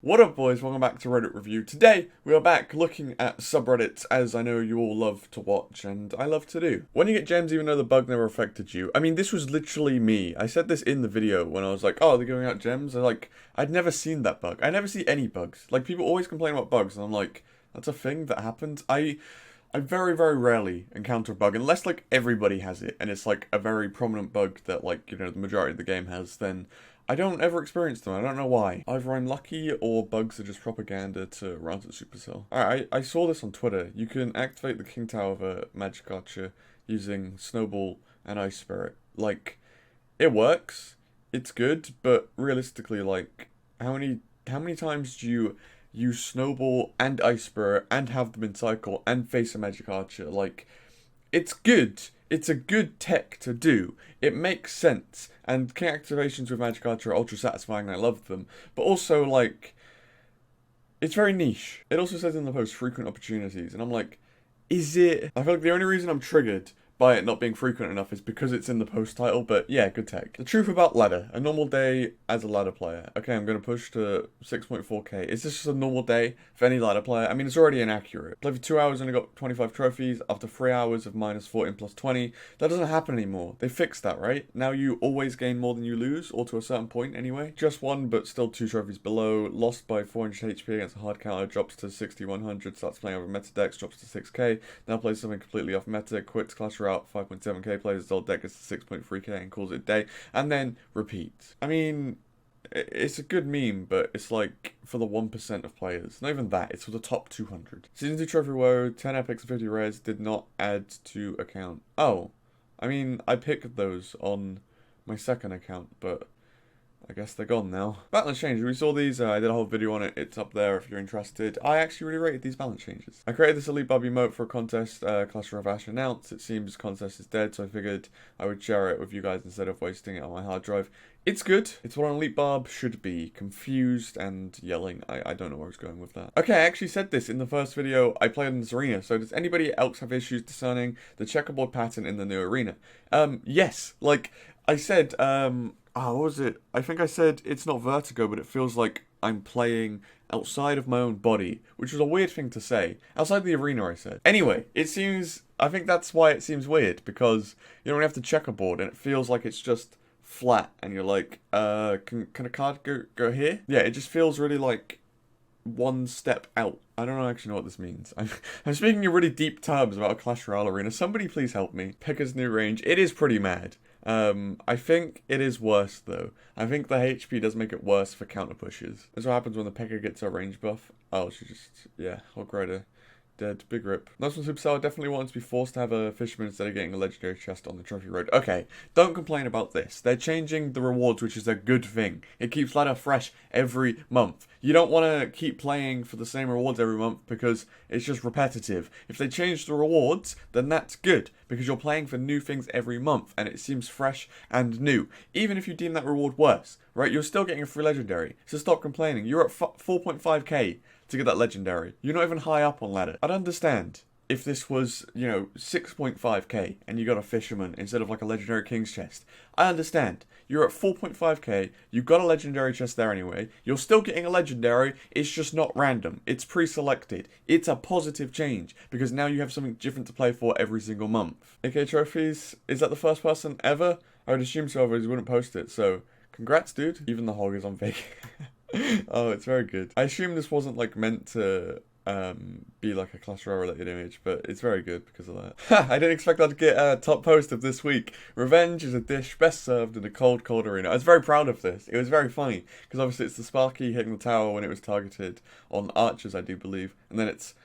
What up, boys? Welcome back to Reddit Review. Today, we are back looking at subreddits, as I know you all love to watch, and I love to do. When you get gems even though the bug never affected you. I mean, this was literally me. I said this in the video when I was like, oh, they're giving out gems. I'd never seen that bug. I never see any bugs. Like, people always complain about bugs, and I'm like, that's a thing that happens. I very, very rarely encounter a bug, unless, like, everybody has it, and it's, like, a very prominent bug that, like, you know, the majority of the game has, then I don't ever experience them. I don't know why. Either I'm lucky or bugs are just propaganda to Roundup Supercell. Alright, I saw this on Twitter. You can activate the King Tower of a magic archer using Snowball and Ice Spirit. Like, it works. It's good, but realistically, like, how many times do you use Snowball and Ice Spirit and have them in cycle and face a magic archer? Like, it's good. It's a good tech to do. It makes sense. And king activations with Magic Archer are ultra satisfying and I love them. But also, like, it's very niche. It also says in the post, frequent opportunities. And I'm like, is it? I feel like the only reason I'm triggered by it not being frequent enough is because it's in the post title, but yeah, good tech. The truth about ladder. A normal day as a ladder player. Okay, I'm going to push to 6.4k. Is this just a normal day for any ladder player? I mean, it's already inaccurate. Played for 2 hours and I got 25 trophies after 3 hours of minus 14 plus 20. That doesn't happen anymore. They fixed that, right? Now you always gain more than you lose, or to a certain point anyway. Just one, but still 2 trophies below. Lost by 400 HP against a hard counter, drops to 6100, starts playing over meta decks, drops to 6k. Now plays something completely off meta, quits ClashRoyale, 5.7k, plays his old deck, gets to 6.3k and calls it a day, and then repeats. I mean, it's a good meme, but it's like for the 1% of players. Not even that, it's for the top 200. Season 2 Trophy Woe, 10 epics and 50 rares did not add to account. Oh, I mean, I picked those on my second account, but I guess they're gone now. Balance changes. We saw these. I did a whole video on it. It's up there if you're interested. I actually really rated these balance changes. I created this Elite Barb emote for a contest ClashRoyale announced. It seems contest is dead, so I figured I would share it with you guys instead of wasting it on my hard drive. It's good. It's what an Elite Barb should be. Confused and yelling. I don't know where I was going with that. Okay, I actually said this in the first video I played in this arena. So does anybody else have issues discerning the checkerboard pattern in the new arena? Yes. Like, I said, what was it? I think I said it's not vertigo, but it feels like I'm playing outside of my own body, which was a weird thing to say. Outside the arena, I said. Anyway, it seems, I think that's why it seems weird, because you don't have to checkerboard, and it feels like it's just flat, and you're like, can a card go here? Yeah, it just feels really like one step out. I don't actually know what this means. I'm speaking in really deep terms about a Clash Royale arena. Somebody please help me. PEKKA's new range. It is pretty mad. I think it is worse though. I think the HP does make it worse for counter pushes. That's what happens when the PEKKA gets her range buff. Oh, she just, yeah, Hog Rider. Dead. Big rip. Nice one, Supercell. Definitely wanted to be forced to have a fisherman instead of getting a legendary chest on the trophy road. Okay, don't complain about this. They're changing the rewards, which is a good thing. It keeps ladder fresh every month. You don't want to keep playing for the same rewards every month because it's just repetitive. If they change the rewards, then that's good because you're playing for new things every month and it seems fresh and new. Even if you deem that reward worse, right? You're still getting a free legendary. So stop complaining. You're at 4.5k. to get that legendary. You're not even high up on ladder. I'd understand if this was, you know, 6.5k and you got a fisherman instead of like a legendary king's chest. I understand. You're at 4.5k, you got a legendary chest there anyway, you're still getting a legendary, it's just not random. It's pre-selected. It's a positive change because now you have something different to play for every single month. AK trophies, is that the first person ever? I would assume so, otherwise he wouldn't post it, so congrats dude. Even the hog is on vacation. Oh, it's very good. I assume this wasn't like meant to be like a Clash Royale related image, but it's very good because of that. I didn't expect that to get a top post of this week. Revenge is a dish best served in a cold arena. I was very proud of this. It was very funny because obviously it's the Sparky hitting the tower when it was targeted on archers, I do believe, and then it's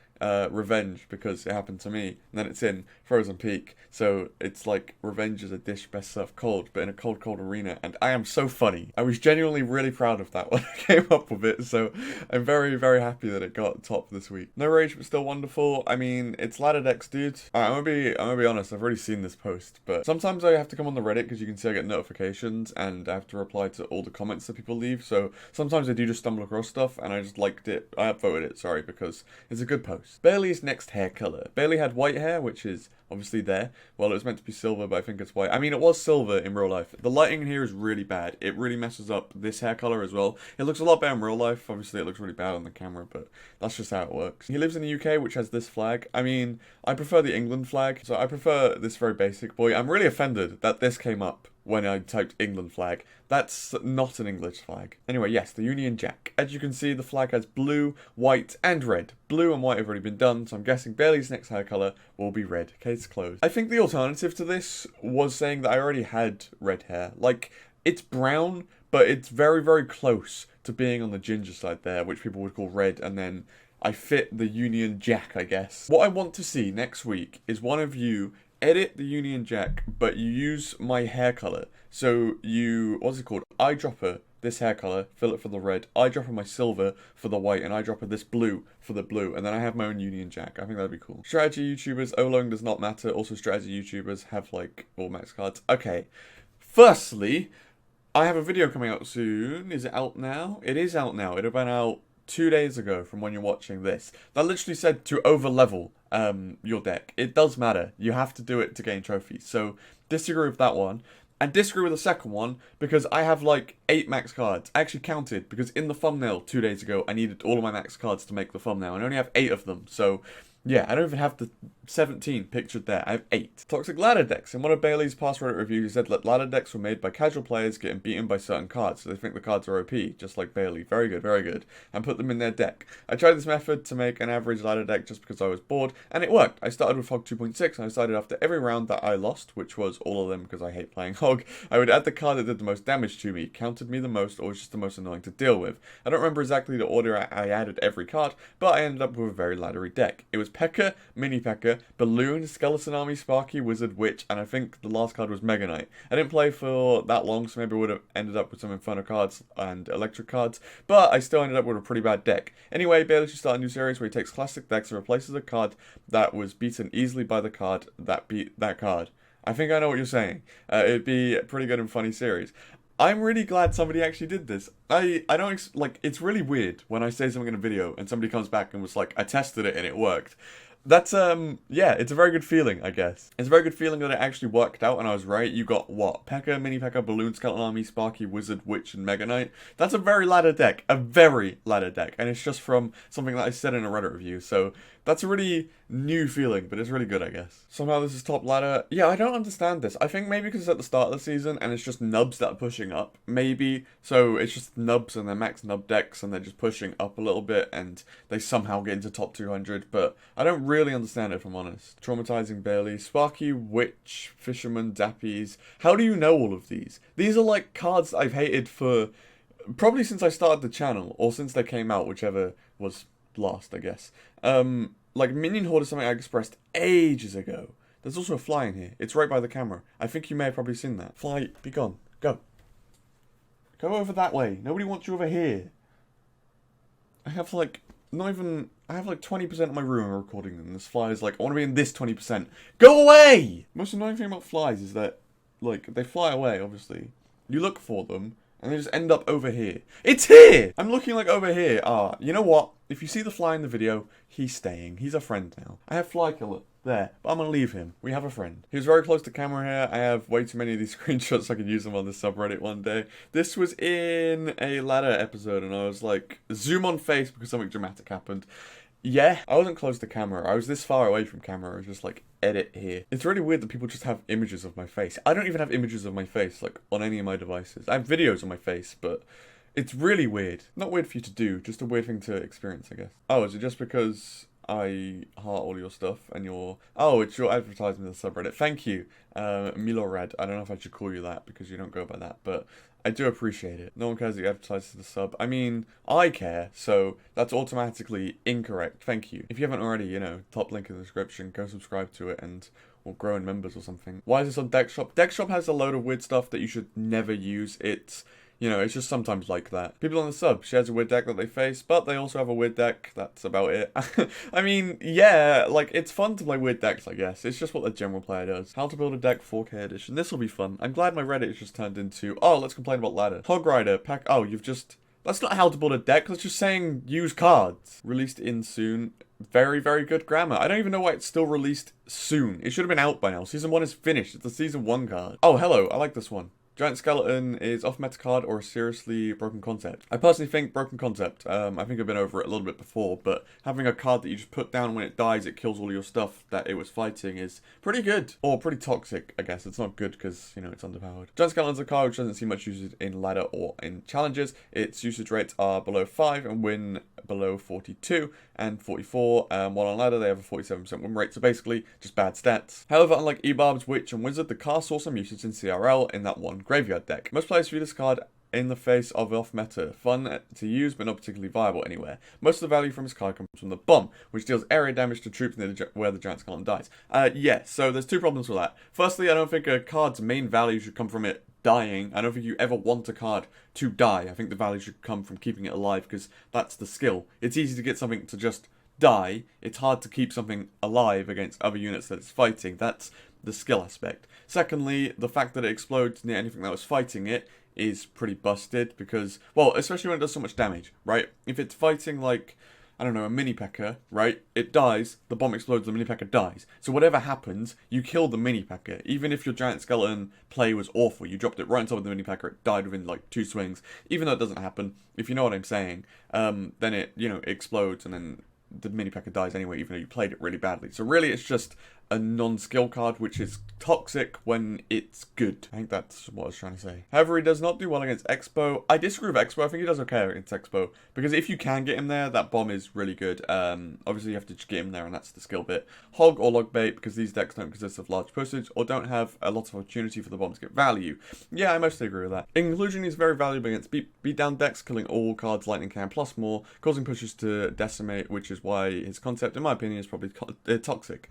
revenge because it happened to me, and then it's in Frozen Peak, so it's like revenge is a dish best served cold, but in a cold arena, and I am so funny. I was genuinely really proud of that when I came up with it, so I'm very, very happy that it got top this week. No rage, but still wonderful. I mean, it's ladder decks, dude. I'm gonna be honest, I've already seen this post, but sometimes I have to come on the Reddit because you can see I get notifications, and I have to reply to all the comments that people leave, so sometimes I do just stumble across stuff, and I just liked it. I upvoted it, sorry, because it's a good post. reviews. Bailey's next hair color. Bailey had white hair, which is obviously there. Well, it was meant to be silver, but I think it's white. I mean, it was silver in real life. The lighting in here is really bad. It really messes up this hair color as well. It looks a lot better in real life. Obviously, it looks really bad on the camera, but that's just how it works. He lives in the UK, which has this flag. I mean, I prefer the England flag, so I prefer this very basic boy. I'm really offended that this came up when I typed England flag. That's not an English flag. Anyway, yes, the Union Jack. As you can see, the flag has blue, white, and red. Blue and white have already been done, so I'm guessing Bailey's next hair colour will be red. Case closed. I think the alternative to this was saying that I already had red hair. Like, it's brown, but it's very, very close to being on the ginger side there, which people would call red, and then I fit the Union Jack, I guess. What I want to see next week is one of you edit the Union Jack, but you use my hair color. So you, what's it called? Eyedropper this hair color, fill it for the red. Eyedropper my silver for the white, and eyedropper this blue for the blue. And then I have my own Union Jack. I think that'd be cool. Strategy YouTubers, Olong does not matter. Also, strategy YouTubers have like all max cards. Okay. Firstly, I have a video coming out soon. Is it out now? It is out now. It went out 2 days ago from when you're watching this. That literally said to over level your deck. It does matter. You have to do it to gain trophies. So disagree with that one. And disagree with the second one because I have like 8 max cards. I actually counted because in the thumbnail 2 days ago I needed all of my max cards to make the thumbnail. And I only have 8 of them. So yeah, I don't even have the 17 pictured there. I have 8. Toxic ladder decks. In one of Bailey's past Reddit reviews, he said that ladder decks were made by casual players getting beaten by certain cards, so they think the cards are OP, just like Bailey. Very good, very good. And put them in their deck. I tried this method to make an average ladder deck just because I was bored, and it worked. I started with Hog 2.6, and I decided after every round that I lost, which was all of them because I hate playing Hog, I would add the card that did the most damage to me, counted me the most, or was just the most annoying to deal with. I don't remember exactly the order I added every card, but I ended up with a very laddery deck. It was PEKKA, Mini PEKKA, Balloon, Skeleton Army, Sparky, Wizard, Witch, and I think the last card was Mega Knight. I didn't play for that long, so maybe I would have ended up with some Inferno cards and Electric cards, but I still ended up with a pretty bad deck. Anyway, Bailey should start a new series where he takes classic decks and replaces a card that was beaten easily by the card that beat that card. I think I know what you're saying. It'd be a pretty good and funny series. I'm really glad somebody actually did this. I don't, like, it's really weird when I say something in a video and somebody comes back and was like, I tested it and it worked. That's, yeah, it's a very good feeling, I guess. It's a very good feeling that it actually worked out and I was right. You got, what? PEKKA, Mini PEKKA, Balloon, Skeleton Army, Sparky, Wizard, Witch, and Mega Knight. That's a very ladder deck. A very ladder deck. And it's just from something that I said in a Reddit review. So that's a really new feeling, but it's really good, I guess. Somehow this is top ladder. Yeah, I don't understand this. I think maybe because it's at the start of the season and it's just nubs that are pushing up. Maybe. So it's just nubs and they're max nub decks and they're just pushing up a little bit and they somehow get into top 200. But I don't really understand it, if I'm honest. Traumatizing Bailey. Sparky, Witch, Fisherman, Dappies. How do you know all of these? These are like cards I've hated for probably since I started the channel or since they came out, whichever was last, I guess. Like Minion Horde is something I expressed ages ago. There's also a fly in here. It's right by the camera. I think you may have probably seen that. Fly, be gone. Go. Go over that way. Nobody wants you over here. I have like, not even, I have like 20% of my room recording them. This fly is like, I want to be in this 20%. Go away! Most annoying thing about flies is that, like, they fly away, obviously. You look for them, and they just end up over here. It's here! I'm looking like over here. Ah, you know what? If you see the fly in the video, he's staying. He's a friend now. I have Fly Killer there, but I'm gonna leave him. We have a friend. He was very close to camera here. I have way too many of these screenshots so I could use them on this subreddit one day. This was in a ladder episode, and I was like, zoom on face because something dramatic happened. Yeah, I wasn't close to camera. I was this far away from camera. I was just like, edit here. It's really weird that people just have images of my face. I don't even have images of my face, like, on any of my devices. I have videos of my face, but it's really weird. Not weird for you to do, just a weird thing to experience, I guess. Oh, is it just because I heart all your stuff and your... Oh, it's your advertisement in the subreddit. Thank you, Milorad. I don't know if I should call you that because you don't go by that, but I do appreciate it. No one cares that you advertise to the sub. I mean, I care, so that's automatically incorrect. Thank you. If you haven't already, you know, top link in the description, go subscribe to it and we'll grow in members or something. Why is this on Deck Shop? Deck Shop has a load of weird stuff that you should never use. It's... You know, it's just sometimes like that. People on the sub shares a weird deck that they face, but they also have a weird deck. That's about it. I mean, yeah, like, it's fun to play weird decks, I guess. It's just what the general player does. How to build a deck 4K edition. This will be fun. I'm glad my Reddit has just turned into, oh, let's complain about ladder. Hog Rider, oh, you've just... That's not how to build a deck. That's just saying use cards. Released in soon. very, very good grammar. I don't even know why it's still released soon. It should have been out by now. Season 1 is finished. It's the Season 1 card. Oh, hello. I like this one. Giant Skeleton is off-meta card or a seriously broken concept. I personally think broken concept. I think I've been over it a little bit before, but having a card that you just put down when it dies, it kills all your stuff that it was fighting is pretty good. Or pretty toxic, I guess. It's not good because, you know, it's underpowered. Giant Skeleton's a card which doesn't see much usage in ladder or in challenges. Its usage rates are below 5 and win below 42 and 44. While on ladder, they have a 47% win rate, so basically just bad stats. However, unlike E-Barb's Witch and Wizard, the card saw some usage in CRL in that one graveyard deck. Most players view this card in the face of off-meta, fun to use but not particularly viable anywhere. Most of the value from this card comes from the bomb, which deals area damage to troops near where the Giant Skeleton dies. Yeah, so there's two problems with that. Firstly, I don't think a card's main value should come from it dying. I don't think you ever want a card to die. I think the value should come from keeping it alive because that's the skill. It's easy to get something to just die. It's hard to keep something alive against other units that it's fighting. That's the skill aspect. Secondly, the fact that it explodes near anything that was fighting it is pretty busted because, well, especially when it does so much damage, right? If it's fighting like, I don't know, a mini PEKKA, right? It dies, the bomb explodes, the mini PEKKA dies. So whatever happens, you kill the mini PEKKA. Even if your Giant Skeleton play was awful, you dropped it right on top of the mini PEKKA, it died within like 2 swings. Even though it doesn't happen, if you know what I'm saying, then it, you know, explodes and then the mini PEKKA dies anyway, even though you played it really badly. So really, it's just a non-skill card, which is toxic when it's good. I think that's what I was trying to say. However, he does not do well against Expo. I disagree with Expo. I think he does okay against Expo, because if you can get him there, that bomb is really good. Obviously, you have to just get him there, and that's the skill bit. Hog or Log Bait, because these decks don't consist of large postage, or don't have a lot of opportunity for the bomb to get value. Yeah, I mostly agree with that. Inclusion is very valuable against beatdown decks, killing all cards Lightning Can plus more, causing pushes to decimate, which is why his concept, in my opinion, is probably toxic.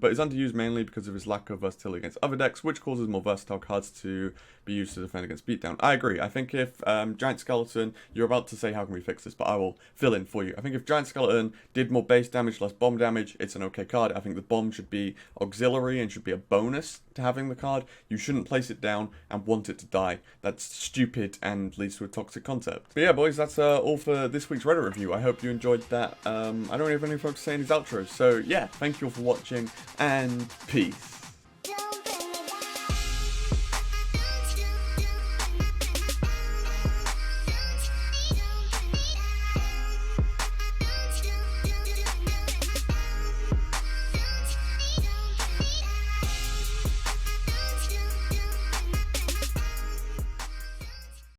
But is underused mainly because of his lack of versatility against other decks, which causes more versatile cards to be used to defend against beatdown. I agree. I think if Giant Skeleton, you're about to say how can we fix this, but I will fill in for you. I think if Giant Skeleton did more base damage, less bomb damage, it's an okay card. I think the bomb should be auxiliary and should be a bonus to having the card. You shouldn't place it down and want it to die. That's stupid and leads to a toxic concept. But yeah, boys, that's all for this week's Reddit review. I hope you enjoyed that. I don't really have anything to say in these outros, so yeah, thank you all for watching, and peace.